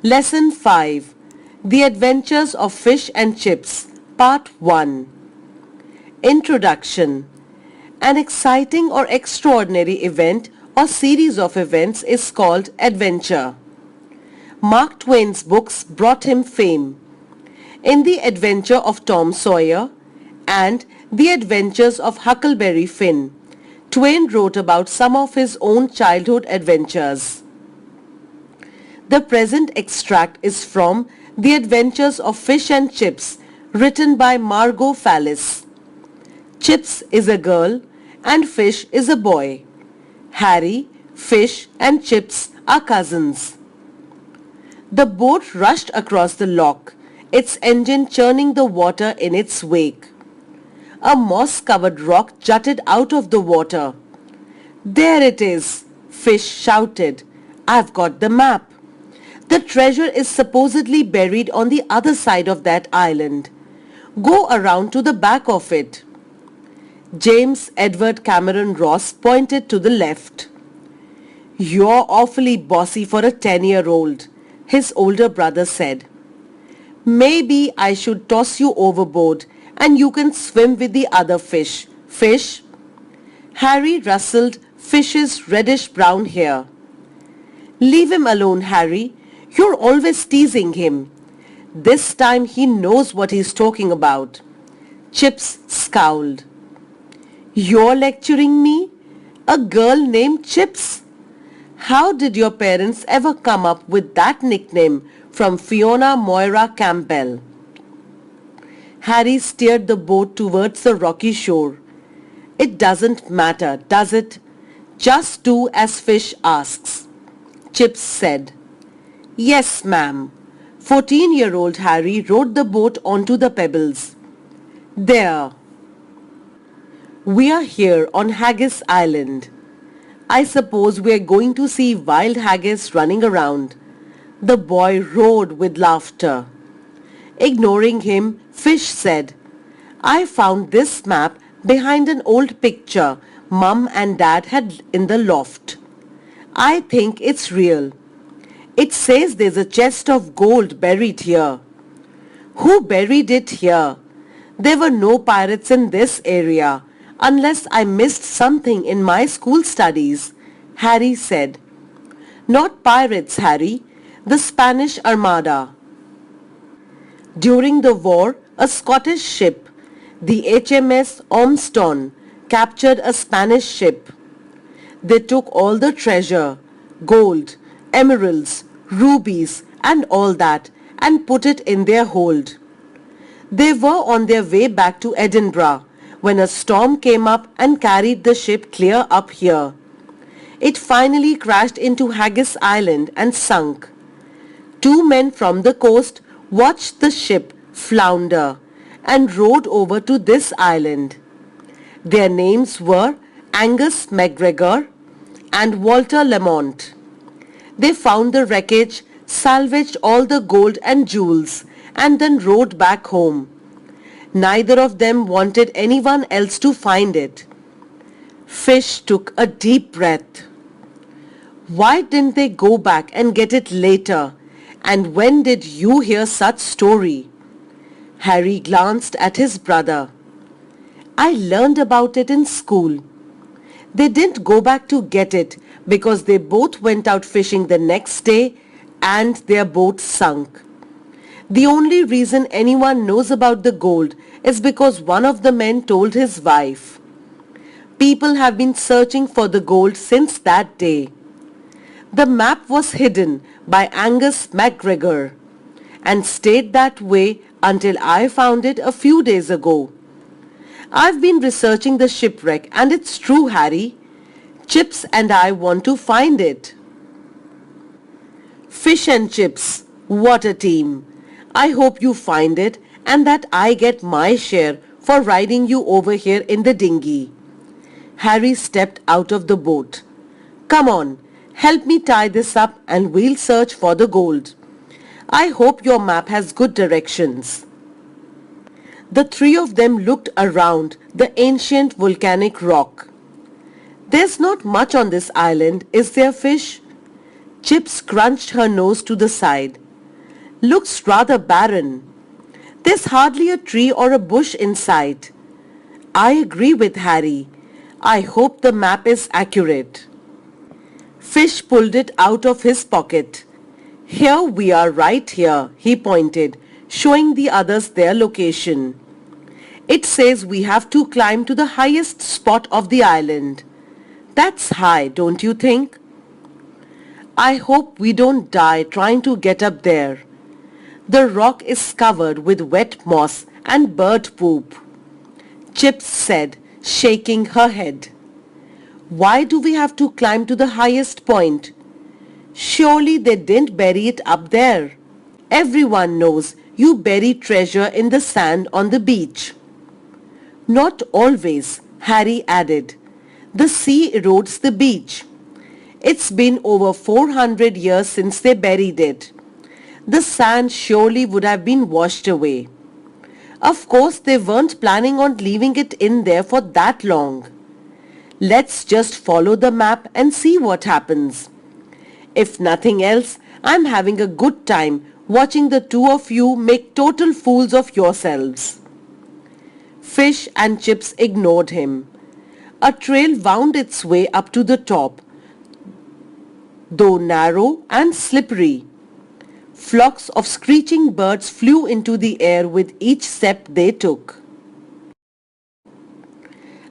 Lesson 5. The Adventures of Fish and Chips, Part 1. Introduction. An exciting or extraordinary event or series of events is called adventure. Mark Twain's books brought him fame. In The Adventure of Tom Sawyer and The Adventures of Huckleberry Finn, Twain wrote about some of his own childhood adventures. The present extract is from The Adventures of Fish and Chips, written by Margot Fallis. Chips is a girl and Fish is a boy. Harry, Fish and Chips are cousins. The boat rushed across the loch, its engine churning the water in its wake. A moss-covered rock jutted out of the water. "There it is," Fish shouted. "I've got the map. The treasure is supposedly buried on the other side of that island. Go around to the back of it." James Edward Cameron Ross pointed to the left. "You're awfully bossy for a 10-year-old, his older brother said. "Maybe I should toss you overboard and you can swim with the other fish. Fish." Harry rustled Fish's reddish-brown hair. "Leave him alone, Harry. You're always teasing him. This time he knows what he's talking about." Chips scowled. "You're lecturing me? A girl named Chips? How did your parents ever come up with that nickname from Fiona Moira Campbell?" Harry steered the boat towards the rocky shore. "It doesn't matter, does it? Just do as Fish asks," Chips said. "Yes, ma'am." 14-year-old Harry rowed the boat onto the pebbles. "There. We are here on Haggis Island. I suppose we are going to see wild haggis running around." The boy roared with laughter. Ignoring him, Fish said, "I found this map behind an old picture Mum and Dad had in the loft. I think it's real. It says there's a chest of gold buried here." "Who buried it here? There were no pirates in this area, unless I missed something in my school studies," Harry said. "Not pirates, Harry. The Spanish Armada. During the war, a Scottish ship, the HMS Ormston, captured a Spanish ship. They took all the treasure, gold, emeralds, rubies and all that, and put it in their hold. They were on their way back to Edinburgh when a storm came up and carried the ship clear up here. It finally crashed into Haggis Island and sunk. 2 men from the coast watched the ship flounder and rowed over to this island. Their names were Angus MacGregor and Walter Lamont. They found the wreckage, salvaged all the gold and jewels, and then rowed back home. Neither of them wanted anyone else to find it." Fish took a deep breath. "Why didn't they go back and get it later? And when did you hear such story?" Harry glanced at his brother. "I learned about it in school. They didn't go back to get it because they both went out fishing the next day and their boat sunk. The only reason anyone knows about the gold is because one of the men told his wife. People have been searching for the gold since that day. The map was hidden by Angus MacGregor and stayed that way until I found it a few days ago. I've been researching the shipwreck and it's true, Harry. Chips and I want to find it." "Fish and Chips, what a team. I hope you find it and that I get my share for riding you over here in the dinghy." Harry stepped out of the boat. "Come on, help me tie this up and we'll search for the gold. I hope your map has good directions." The 3 of them looked around the ancient volcanic rock. "There's not much on this island, is there, Fish?" Chips crunched her nose to the side. Looks rather barren. There's hardly a tree or a bush in sight. I agree with Harry. I hope the map is accurate. Fish pulled it out of his pocket. Here we are, right here, he pointed, showing the others their location. It says we have to climb to the highest spot of the island. That's high, don't you think? I hope we don't die trying to get up there. The rock is covered with wet moss and bird poop, Chips said, shaking her head. Why do we have to climb to the highest point? Surely they didn't bury it up there. Everyone knows you bury treasure in the sand on the beach. Not always, Harry added. The sea erodes the beach. It's been over 400 years since they buried it. The sand surely would have been washed away. Of course, they weren't planning on leaving it in there for that long. Let's just follow the map and see what happens. If nothing else, I'm having a good time watching the two of you make total fools of yourselves. Fish and Chips ignored him. A trail wound its way up to the top, though narrow and slippery. Flocks of screeching birds flew into the air with each step they took.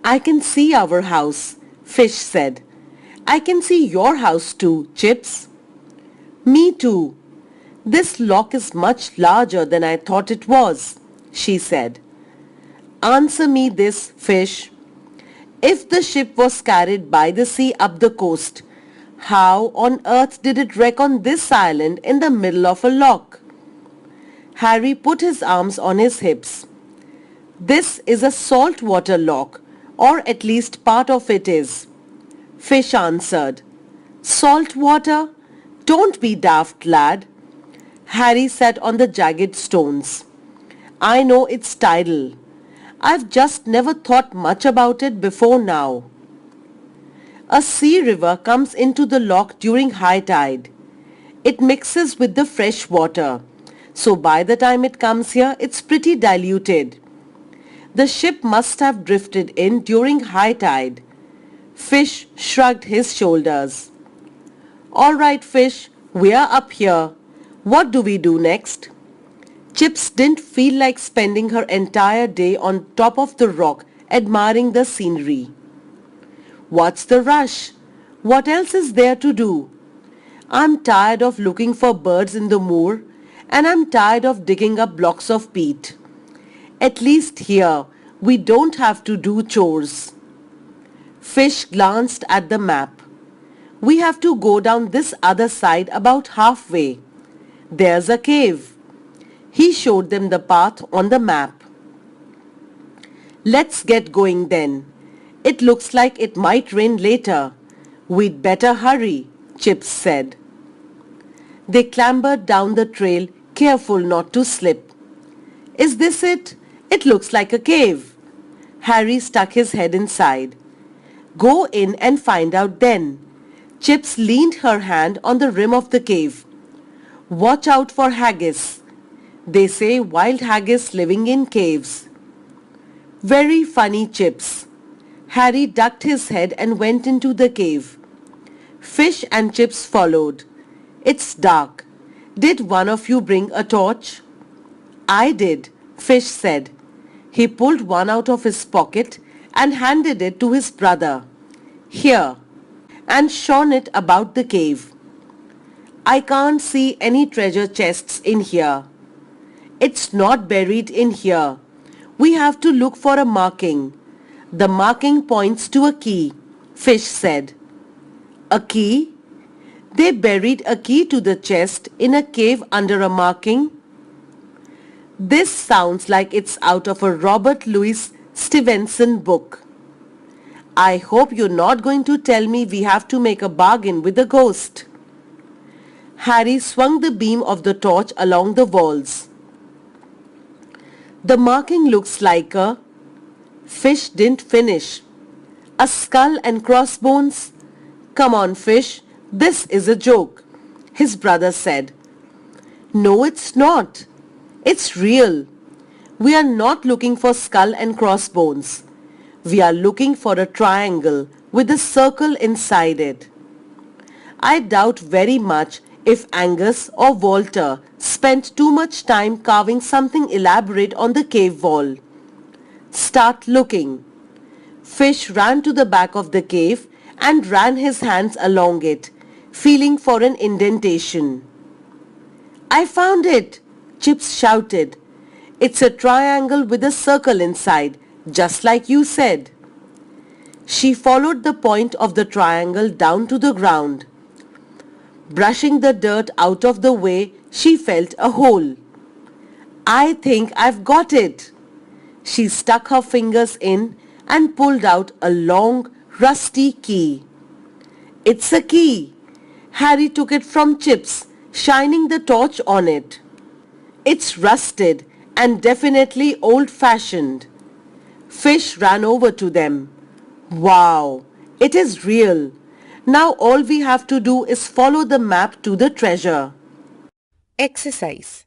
I can see our house, Fish said. I can see your house too, Chips. Me too. This lock is much larger than I thought it was, she said. Answer me this, Fish. If the ship was carried by the sea up the coast, how on earth did it wreck on this island in the middle of a lock? Harry put his arms on his hips. This is a saltwater lock, or at least part of it is. Fish answered. Salt water? Don't be daft, lad. Harry sat on the jagged stones. I know it's tidal. I've just never thought much about it before now. A sea river comes into the lock during high tide. It mixes with the fresh water, so by the time it comes here, it's pretty diluted. The ship must have drifted in during high tide. Fish shrugged his shoulders. All right, Fish, we're up here. What do we do next? Chips didn't feel like spending her entire day on top of the rock admiring the scenery. What's the rush? What else is there to do? I'm tired of looking for birds in the moor, and I'm tired of digging up blocks of peat. At least here, we don't have to do chores. Fish glanced at the map. We have to go down this other side about halfway. There's a cave. He showed them the path on the map. Let's get going then. It looks like it might rain later. We'd better hurry, Chips said. They clambered down the trail, careful not to slip. Is this it? It looks like a cave. Harry stuck his head inside. Go in and find out then. Chips leaned her hand on the rim of the cave. Watch out for haggis. They say wild haggis living in caves. Very funny, Chips. Harry ducked his head and went into the cave. Fish and Chips followed. It's dark. Did one of you bring a torch? I did, Fish said. He pulled one out of his pocket and handed it to his brother. Here, and shone it about the cave. I can't see any treasure chests in here. It's not buried in here. We have to look for a marking. The marking points to a key, Fish said. A key? They buried a key to the chest in a cave under a marking. This sounds like it's out of a Robert Louis Stevenson book. I hope you're not going to tell me we have to make a bargain with the ghost. Harry swung the beam of the torch along the walls. The marking looks like a... Fish didn't finish. A skull and crossbones? Come on, Fish, this is a joke, his brother said. No, it's not. It's real. We are not looking for skull and crossbones. We are looking for a triangle with a circle inside it. I doubt very much if Angus or Walter spent too much time carving something elaborate on the cave wall. Start looking. Fish ran to the back of the cave and ran his hands along it, feeling for an indentation. I found it, Chips shouted. It's a triangle with a circle inside, just like you said. She followed the point of the triangle down to the ground. Brushing the dirt out of the way, she felt a hole. I think I've got it. She stuck her fingers in and pulled out a long, rusty key. It's a key. Harry took it from Chips, shining the torch on it. It's rusted and definitely old-fashioned. Fish ran over to them. Wow, it is real. Now all we have to do is follow the map to the treasure. Exercise.